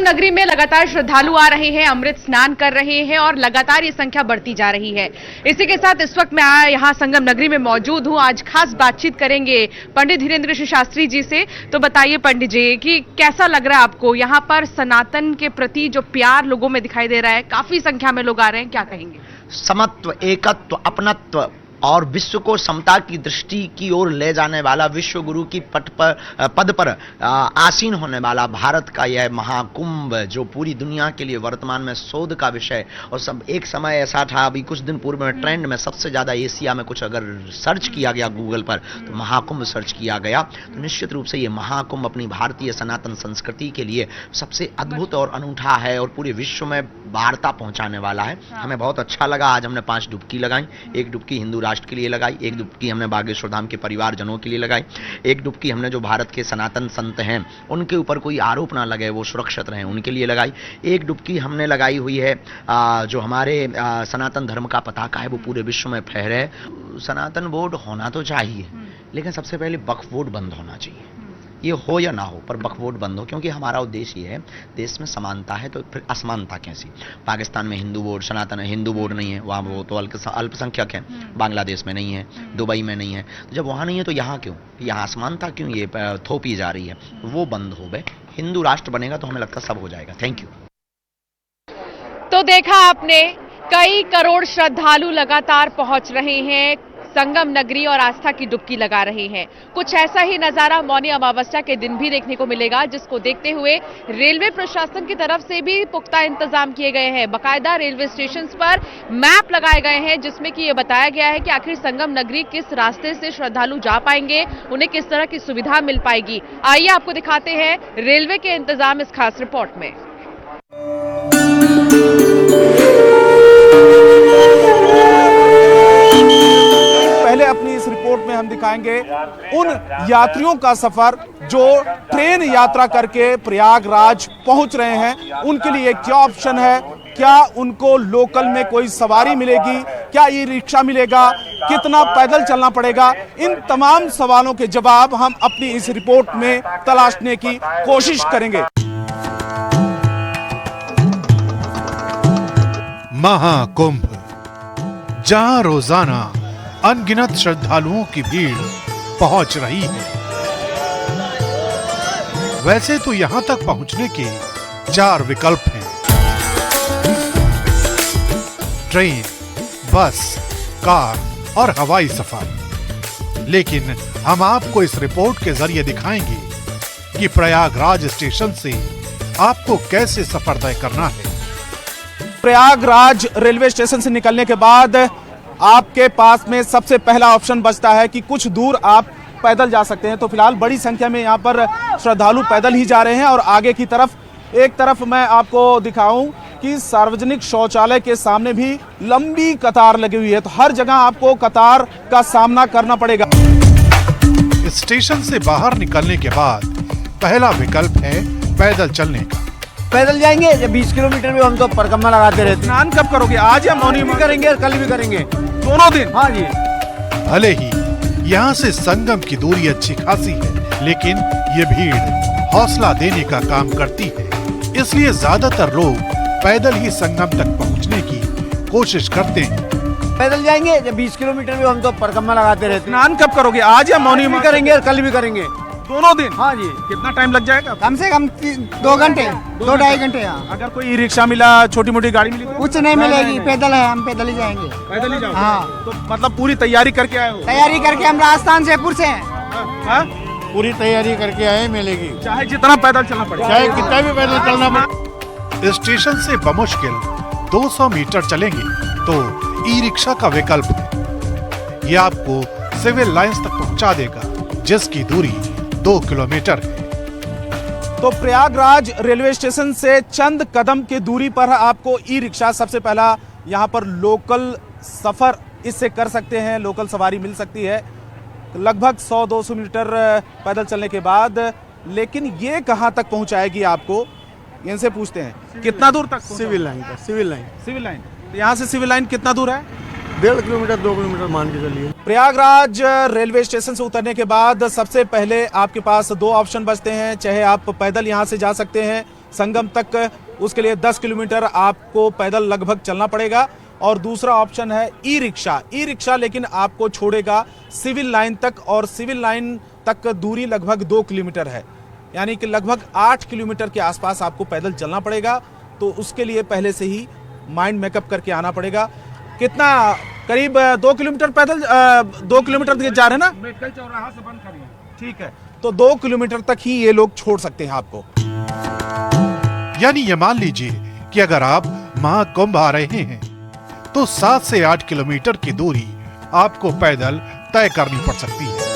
नगरी में लगातार श्रद्धालु आ रहे हैं, अमृत स्नान कर रहे हैं और लगातार ये संख्या बढ़ती जा रही है। इसी के साथ इस वक्त मैं यहाँ संगम नगरी में मौजूद हूँ। आज खास बातचीत करेंगे पंडित धीरेन्द्र शास्त्री जी से। तो बताइए पंडित जी कि कैसा लग रहा है आपको, यहाँ पर सनातन के प्रति जो प्यार लोगों में दिखाई दे रहा है, काफी संख्या में लोग आ रहे हैं, क्या कहेंगे? समत्व, एकत्व, अपनत्व और विश्व को समता की दृष्टि की ओर ले जाने वाला, विश्व गुरु की पद पर आसीन होने वाला भारत का यह महाकुंभ, जो पूरी दुनिया के लिए वर्तमान में शोध का विषय, और सब एक समय ऐसा था, अभी कुछ दिन पूर्व में ट्रेंड में सबसे ज्यादा एशिया में कुछ अगर सर्च किया गया गूगल पर तो महाकुंभ सर्च किया गया। तो निश्चित रूप से ये महाकुंभ अपनी भारतीय सनातन संस्कृति के लिए सबसे अद्भुत और अनूठा है और पूरे विश्व में वार्ता पहुंचाने वाला है। हमें बहुत अच्छा लगा। आज हमने 5 डुबकी लगाई। एक डुबकी हिंदू राष्ट्र के लिए लगाई, एक डुबकी हमने बागेश्वर धाम के परिवारजनों के लिए लगाई, एक डुबकी हमने जो भारत के सनातन संत हैं उनके ऊपर कोई आरोप ना लगे, वो सुरक्षित रहें, उनके लिए लगाई। एक डुबकी हमने लगाई हुई है जो हमारे सनातन धर्म का पताका है वो पूरे विश्व में फहरे। सनातन बोर्ड होना तो चाहिए, लेकिन सबसे पहले वक्फ बोर्ड बंद होना चाहिए। ये हो या ना हो पर वक्फ बोर्ड बंद हो, क्योंकि हमारा उद्देश्य ये है, देश में समानता है तो फिर असमानता कैसी? पाकिस्तान में हिंदू बोर्ड, सनातन हिंदू बोर्ड नहीं है, वहाँ वो तो अल्पसंख्यक है। बांग्लादेश में नहीं है, दुबई में नहीं है। तो जब वहाँ नहीं है तो यहाँ क्यों? यहाँ असमानता क्यों ये थोपी जा रही है? वो बंद हो गए। हिंदू राष्ट्र बनेगा तो हमें लगता है सब हो जाएगा। Thank you. तो देखा आपने, कई करोड़ श्रद्धालु लगातार पहुंच रहे हैं संगम नगरी और आस्था की डुबकी लगा रहे हैं। कुछ ऐसा ही नजारा मौनी अमावस्या के दिन भी देखने को मिलेगा, जिसको देखते हुए रेलवे प्रशासन की तरफ से भी पुख्ता इंतजाम किए गए हैं। बाकायदा रेलवे स्टेशन पर मैप लगाए गए हैं जिसमें कि यह बताया गया है कि आखिर संगम नगरी किस रास्ते से श्रद्धालु जा पाएंगे, उन्हें किस तरह की सुविधा मिल पाएगी। आइए आपको दिखाते हैं रेलवे के इंतजाम इस खास रिपोर्ट में। अपनी इस रिपोर्ट में हम दिखाएंगे उन यात्रियों का सफर जो ट्रेन यात्रा करके प्रयागराज पहुंच रहे हैं। उनके लिए क्या ऑप्शन है? क्या उनको लोकल में कोई सवारी मिलेगी? क्या ई रिक्शा मिलेगा? कितना पैदल चलना पड़ेगा? इन तमाम सवालों के जवाब हम अपनी इस रिपोर्ट में तलाशने की कोशिश करेंगे। महाकुंभ, जहां रोजाना अनगिनत श्रद्धालुओं की भीड़ पहुंच रही है। वैसे तो यहां तक पहुंचने के 4 विकल्प हैं: ट्रेन, बस, कार और हवाई सफर। लेकिन हम आपको इस रिपोर्ट के जरिए दिखाएंगे कि प्रयागराज स्टेशन से आपको कैसे सफर तय करना है। प्रयागराज रेलवे स्टेशन से निकलने के बाद आपके पास में सबसे पहला ऑप्शन बचता है कि कुछ दूर आप पैदल जा सकते हैं। तो फिलहाल बड़ी संख्या में यहाँ पर श्रद्धालु पैदल ही जा रहे हैं और आगे की तरफ एक तरफ मैं आपको दिखाऊं कि सार्वजनिक शौचालय के सामने भी लंबी कतार लगी हुई है। तो हर जगह आपको कतार का सामना करना पड़ेगा। स्टेशन से बाहर निकलने के बाद पहला विकल्प है पैदल चलने का। पैदल जाएंगे, जब 20 किलोमीटर में हम तो परिक्रमा लगाते रहते हैं। स्नान कब करोगे? आज या मौनी भी करेंगे, कल भी करेंगे, दोनों दिन? हाँ जी। भले ही यहाँ से संगम की दूरी अच्छी खासी है, लेकिन ये भीड़ हौसला देने का काम करती है, इसलिए ज्यादातर लोग पैदल ही संगम तक पहुँचने की कोशिश करते हैं। पैदल जाएंगे, जब 20 किलोमीटर में हम तो परिक्रमा लगाते रहते हैं। स्नान कब करोगे? आज या मौनी भी करेंगे, कल भी करेंगे, दोनों दिन? हाँ जी। कितना टाइम लग जाएगा? कम से कम 2 घंटे, 2-2.5 घंटे। अगर कोई ई रिक्शा मिला, छोटी मोटी गाड़ी मिली? कुछ नहीं मिलेगी, पैदल है, हम पैदल ही जाएंगे। पैदल ही जाओगे? हाँ। तो मतलब पूरी तैयारी करके आए हो? तैयारी करके हम राजस्थान जयपुर से हैं। हाँ? पूरी तैयारी करके आए मिलेगी, चाहे जितना पैदल चलना पड़े, चाहे कितना भी पैदल चलना पड़े। स्टेशन से बमुश्किल 200 मीटर चलेंगे तो ई रिक्शा का विकल्प है। ये आपको सिविल लाइंस तक पहुंचा देगा, जिसकी दूरी 2 किलोमीटर है। तो प्रयागराज रेलवे स्टेशन से चंद कदम की दूरी पर आपको ई रिक्शा, सबसे पहला यहाँ पर लोकल सफर इससे कर सकते हैं, लोकल सवारी मिल सकती है लगभग 100-200 मीटर पैदल चलने के बाद। लेकिन ये कहाँ तक पहुँचाएगी आपको, इनसे पूछते हैं। कितना दूर तक? सिविल लाइन पर। Civil line. तो यहाँ से सिविल लाइन कितना दूर है? 1.5 किलोमीटर, 2 किलोमीटर मान के चलिए। प्रयागराज रेलवे स्टेशन से उतरने के बाद सबसे पहले आपके पास 2 ऑप्शन बचते हैं। चाहे आप पैदल यहाँ से जा सकते हैं संगम तक, उसके लिए 10 किलोमीटर आपको पैदल लगभग चलना पड़ेगा। और दूसरा ऑप्शन है ई रिक्शा। ई रिक्शा लेकिन आपको छोड़ेगा सिविल लाइन तक, और सिविल लाइन तक दूरी लगभग 2 किलोमीटर है, यानी कि लगभग 8 किलोमीटर के आसपास आपको पैदल चलना पड़ेगा। तो उसके लिए पहले से ही माइंड मेकअप करके आना पड़ेगा। कितना, करीब 2 किलोमीटर पैदल 2 किलोमीटर जा रहे हैं ना, मेडिकल चौराहा से बंद करिए, ठीक है। तो 2 किलोमीटर तक ही ये लोग छोड़ सकते हैं आपको। यानी ये मान लीजिए कि अगर आप महाकुंभ आ रहे हैं तो 7 से 8 किलोमीटर की दूरी आपको पैदल तय करनी पड़ सकती है।